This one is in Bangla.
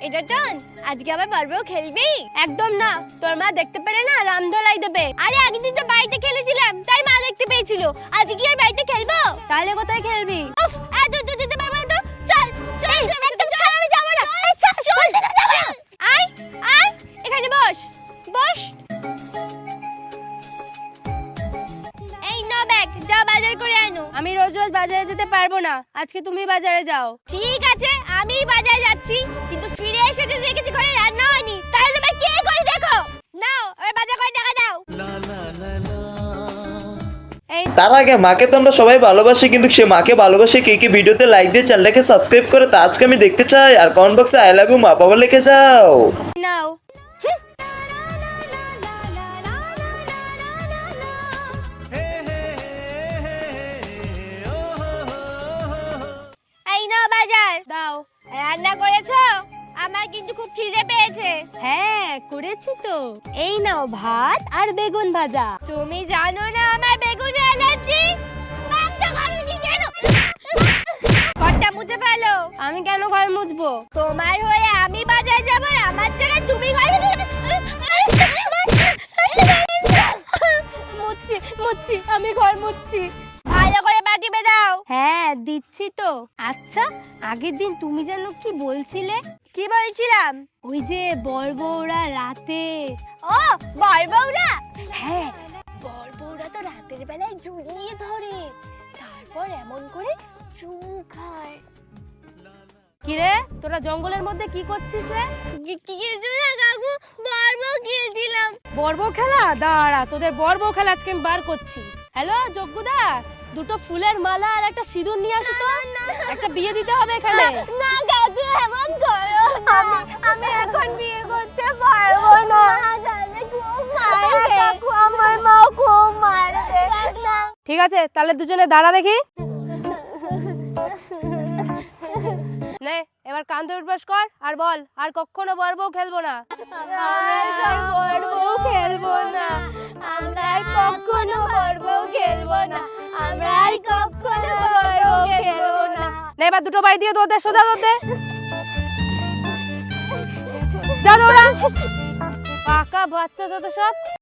এটা টন আজকে আবার পারবো খেলবি? একদম না, তোর মা দেখতে পেলে না রামধলাই দেবে। আরে আগের দিন তো বাড়িতে খেলেছিলাম তাই মা দেখতে পেয়েছিল, আজকে কি আর বাড়িতে খেলবো? তাহলে কোথায় খেলবি? উফ, এত তো যেতে পারবো না তো। চল চল একদম চল, আমি যাব না। আচ্ছা চল যাব না। আয় আয় এখানে বস বস। এই নো ব্যাগ, যা বাজার করে আনো। আমি রোজ রোজ বাজারে যেতে পারবো না, আজকে তুমি বাজারে যাও। ঠিক আছে আমি বাজারে যাচ্ছি, কিন্তু ফিরে এসে যদি দেখেছি ঘরে রান্না হয়নি তাহলে তোমরা কে করে দেখো। নাও আর বাজার করে টাকা দাও। তার আগে মাকে তো আমরা সবাই ভালোবাসি, কিন্তু সে মাকে ভালোবাসে কে কে ভিডিওতে লাইক দিয়ে চ্যানেলটাকে সাবস্ক্রাইব করে তা আজকে আমি দেখতে চাই। আর কমেন্ট বক্সে আই লাভ ইউ মা বাবা লিখে যাও। নাও এই নাও বাজার দাও। রান্না করেছো? আমার কিন্তু খুব খিদে পেয়েছে। হ্যাঁ করেছি তো। এই নাও ভাত আর বেগুন ভাজা। তুমি জানো না আমার বেগুনে অ্যালার্জি। মাংস খাওনি কেন? ঘরটা মুছে ফেলো। আমি কেন ঘর মুছবো? তোমার হয়ে আমি বাজার যাব আর আমার জায়গায় তুমি ঘর মুছছি মুছছি, আমি ঘর মুছছি। ভালো করে বাটিবে দাও। হ্যাঁ দিচ্ছি তো। আচ্ছা আগের দিন তুমি যেন কি বলছিলে? কি বলছিলাম? ওই যে বড়বউরা রাতে। ও বড়বউরা? হ্যাঁ বড়বউরা তো রাতের বেলায় জড়িয়ে ধরে, তারপর এমন করে চুমু খায়। কিরে তোরা জঙ্গলের মধ্যে কি করছিস রে? কিছু না কাকু, বড়বউ খেলছিলাম। বড়বউ খেলা? দাঁড়া তোদের বড়বউ খেলা আজকে আমি বার করছি। হ্যালো যজ্ঞদা, দুটো ফুলের মালা আর একটা সিঁদুর নিয়ে আসো তো। একটা বিয়ে দিতে হবে এখানে। না কাকু এমন করো না, আমি এখন বিয়ে করতে পারবো না। তাহলে খুব মারবে কাকু, আমার মা খুব মারবে। ঠিক আছে তাহলে দুজনে দাঁড়া দেখি। নে এবার কান্দে উঠবাস কর আর বল আর কখনো বড়বউ খেলবো না। বড়বউ খেলবো না, আমরা আর কখনো বড়বউ খেলবো না, আমরা আর কখনো বড়বউ খেলবো না। নে এবার দুটো বাড়ি দিয়ে দৌড় দে, সোজা দৌড় দে। যা দৌড়া, পাকা বাচ্চা যত সব।